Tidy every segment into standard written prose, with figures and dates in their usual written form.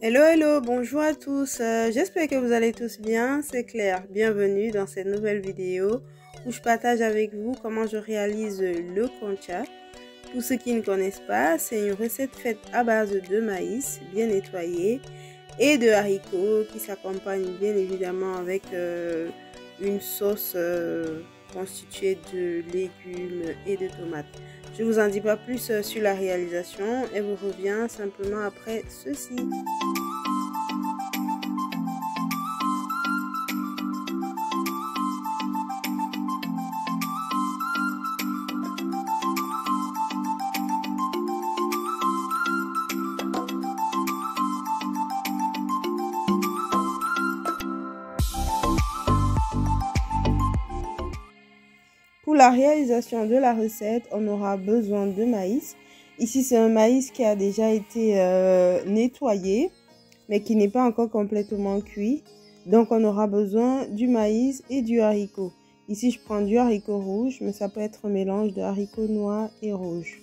Hello, hello, bonjour à tous. J'espère que vous allez tous bien. C'est Claire. Bienvenue dans cette nouvelle vidéo où je partage avec vous comment je réalise le concha. Pour ceux qui ne connaissent pas, c'est une recette faite à base de maïs bien nettoyé et de haricots qui s'accompagne bien évidemment avec une sauce constituée de légumes et de tomates. Je ne vous en dis pas plus sur la réalisation et vous reviens simplement après ceci. Pour la réalisation de la recette, on aura besoin de maïs. Ici, c'est un maïs qui a déjà été nettoyé, mais qui n'est pas encore complètement cuit. Donc, on aura besoin du maïs et du haricot. Ici, je prends du haricot rouge, mais ça peut être un mélange de haricots noirs et rouges.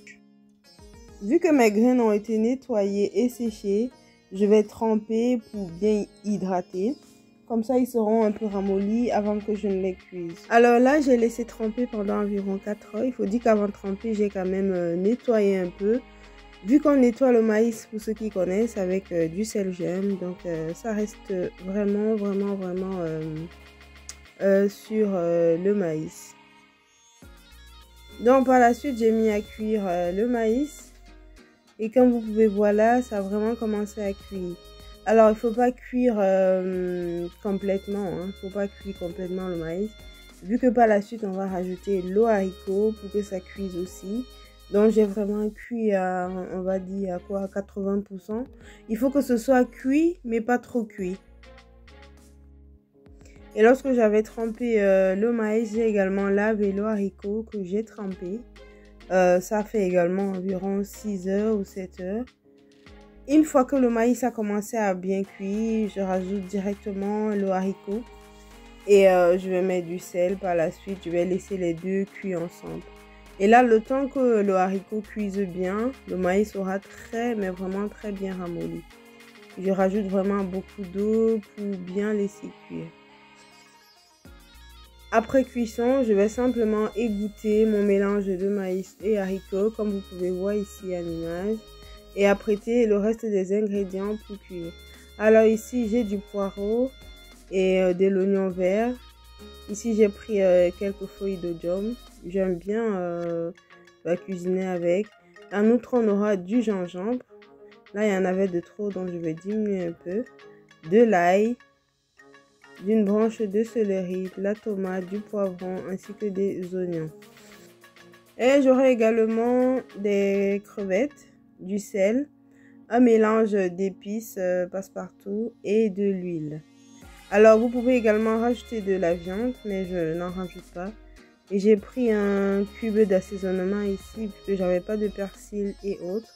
Vu que mes graines ont été nettoyées et séchées, je vais tremper pour bien hydrater. Comme ça, ils seront un peu ramollis avant que je ne les cuise. Alors là, j'ai laissé tremper pendant environ 4 heures. Il faut dire qu'avant de tremper, j'ai quand même nettoyé un peu. Vu qu'on nettoie le maïs, pour ceux qui connaissent, avec du sel gemme. Donc, ça reste vraiment sur le maïs. Donc, par la suite, j'ai mis à cuire le maïs. Et comme vous pouvez voir là, ça a vraiment commencé à cuire. Alors, il ne faut pas cuire complètement, il ne faut pas cuire complètement le maïs. Vu que par la suite, on va rajouter l'eau haricot pour que ça cuise aussi. Donc, j'ai vraiment cuit à, on va dire, à quoi, à 80%. Il faut que ce soit cuit, mais pas trop cuit. Et lorsque j'avais trempé le maïs, j'ai également lavé l'eau haricot que j'ai trempé. Ça fait également environ 6 heures ou 7 heures. Une fois que le maïs a commencé à bien cuire, je rajoute directement le haricot et je vais mettre du sel par la suite. Je vais laisser les deux cuire ensemble. Et là, le temps que le haricot cuise bien, le maïs sera mais vraiment très bien ramolli. Je rajoute vraiment beaucoup d'eau pour bien laisser cuire. Après cuisson, je vais simplement égoutter mon mélange de maïs et haricots comme vous pouvez voir ici à l'image. Et apprêter le reste des ingrédients pour cuire. Alors ici, j'ai du poireau et de l'oignon vert. Ici, j'ai pris quelques feuilles d'oignon. J'aime bien cuisiner avec. En outre, on aura du gingembre. Là, il y en avait de trop, donc je vais diminuer un peu. De l'ail, d'une branche de céleri, de la tomate, du poivron ainsi que des oignons. Et j'aurai également des crevettes, du sel, un mélange d'épices passe-partout et de l'huile. Alors vous pouvez également rajouter de la viande, mais je n'en rajoute pas. Et j'ai pris un cube d'assaisonnement ici puisque j'avais pas de persil et autres.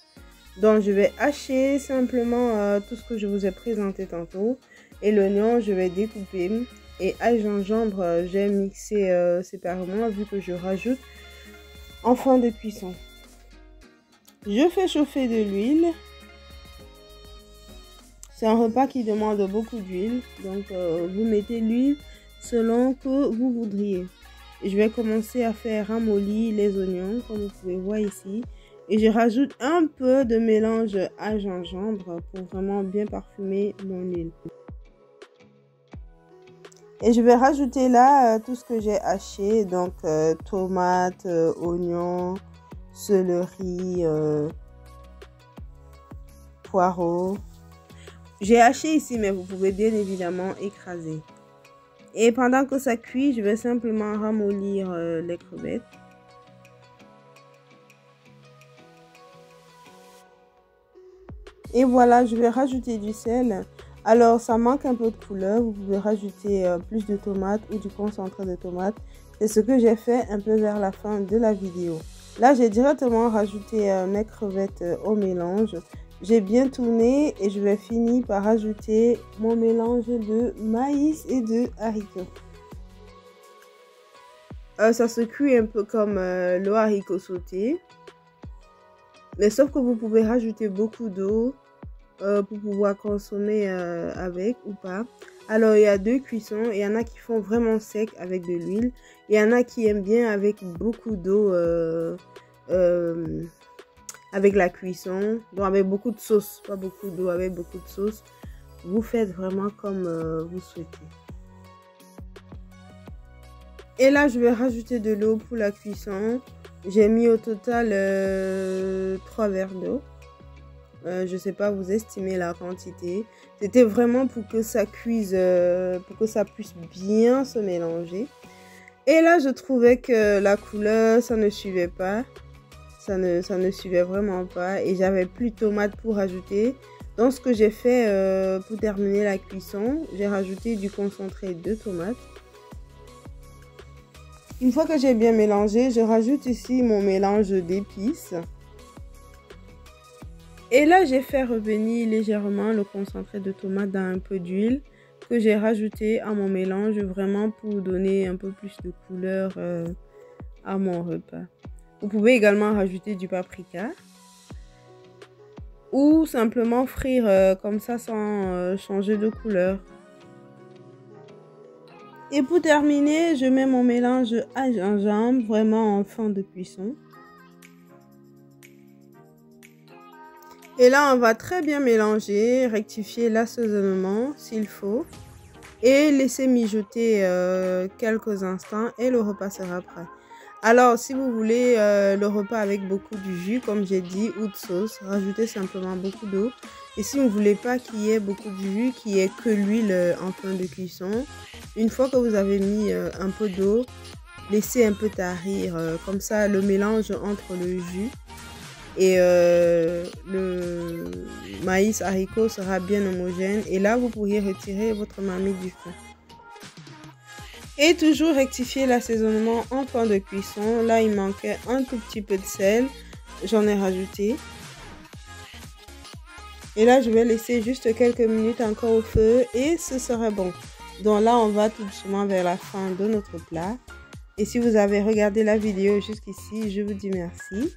Donc je vais hacher simplement tout ce que je vous ai présenté tantôt. Et l'oignon, je vais découper. Et ail gingembre, j'ai mixé séparément vu que je rajoute en fin de cuisson. Je fais chauffer de l'huile. C'est un repas qui demande beaucoup d'huile. Donc, vous mettez l'huile selon que vous voudriez. Et je vais commencer à faire ramollir les oignons, comme vous pouvez voir ici. Et je rajoute un peu de mélange à gingembre pour vraiment bien parfumer mon huile. Et je vais rajouter là tout ce que j'ai haché. Donc, tomates, oignons, céleri, poireaux. J'ai haché ici, mais vous pouvez bien évidemment écraser. Et pendant que ça cuit, je vais simplement ramollir les crevettes. Et voilà, je vais rajouter du sel. Alors, ça manque un peu de couleur. Vous pouvez rajouter plus de tomates ou du concentré de tomates. C'est ce que j'ai fait un peu vers la fin de la vidéo. Là, j'ai directement rajouté mes crevettes au mélange. J'ai bien tourné et je vais finir par ajouter mon mélange de maïs et de haricots. Ça se cuit un peu comme le haricot sauté. Mais sauf que vous pouvez rajouter beaucoup d'eau pour pouvoir consommer avec ou pas. Alors, il y a deux cuissons. Il y en a qui font vraiment sec avec de l'huile. Il y en a qui aiment bien avec beaucoup d'eau, avec la cuisson. Donc, avec beaucoup de sauce. Pas beaucoup d'eau, avec beaucoup de sauce. Vous faites vraiment comme vous souhaitez. Et là, je vais rajouter de l'eau pour la cuisson. J'ai mis au total 3 verres d'eau. Je sais pas, vous estimez la quantité. C'était vraiment pour que ça cuise, pour que ça puisse bien se mélanger. Et là, je trouvais que la couleur, ça ne suivait pas. Ça ne suivait vraiment pas. Et j'avais plus de tomates pour rajouter. Donc, ce que j'ai fait pour terminer la cuisson, j'ai rajouté du concentré de tomates. Une fois que j'ai bien mélangé, je rajoute ici mon mélange d'épices. Et là, j'ai fait revenir légèrement le concentré de tomate dans un peu d'huile que j'ai rajouté à mon mélange vraiment pour donner un peu plus de couleur à mon repas. Vous pouvez également rajouter du paprika ou simplement frire comme ça sans changer de couleur. Et pour terminer, je mets mon mélange à gingembre vraiment en fin de cuisson. Et là, on va très bien mélanger, rectifier l'assaisonnement s'il faut et laisser mijoter quelques instants et le repas sera prêt. Alors, si vous voulez le repas avec beaucoup de jus, comme j'ai dit, ou de sauce, rajoutez simplement beaucoup d'eau. Et si vous ne voulez pas qu'il y ait beaucoup de jus, qu'il n'y ait que l'huile en fin de cuisson, une fois que vous avez mis un peu d'eau, laissez un peu tarir. Comme ça, le mélange entre le jus et le maïs haricot sera bien homogène. Et là, vous pourriez retirer votre marmite du feu. Et toujours rectifier l'assaisonnement en fin de cuisson. Là, il manquait un tout petit peu de sel. J'en ai rajouté. Et là, je vais laisser juste quelques minutes encore au feu et ce sera bon. Donc là, on va tout doucement vers la fin de notre plat. Et si vous avez regardé la vidéo jusqu'ici, je vous dis merci.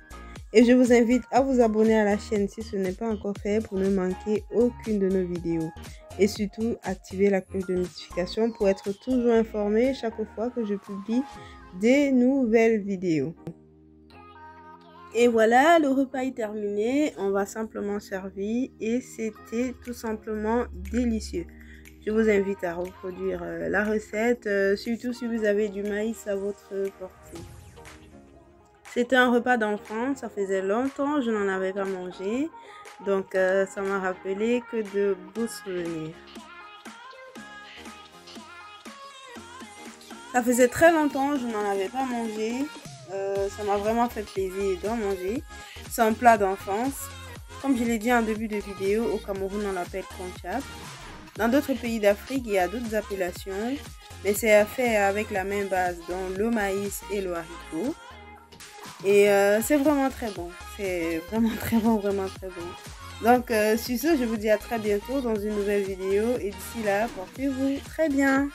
Et je vous invite à vous abonner à la chaîne si ce n'est pas encore fait pour ne manquer aucune de nos vidéos. Et surtout, activez la cloche de notification pour être toujours informé chaque fois que je publie des nouvelles vidéos. Et voilà, le repas est terminé. On va simplement servir et c'était tout simplement délicieux. Je vous invite à reproduire la recette, surtout si vous avez du maïs à votre portée. C'était un repas d'enfant, ça faisait longtemps que je n'en avais pas mangé. Donc ça m'a rappelé que de beaux souvenirs. Ça faisait très longtemps que je n'en avais pas mangé. Ça m'a vraiment fait plaisir d'en manger. C'est un plat d'enfance. Comme je l'ai dit en début de vidéo, au Cameroun on l'appelle konchap. Dans d'autres pays d'Afrique, il y a d'autres appellations. Mais c'est fait avec la même base, donc le maïs et le haricot. Et c'est vraiment très bon. C'est vraiment très bon, vraiment très bon. Donc sur ce, je vous dis à très bientôt dans une nouvelle vidéo. Et d'ici là, portez-vous très bien.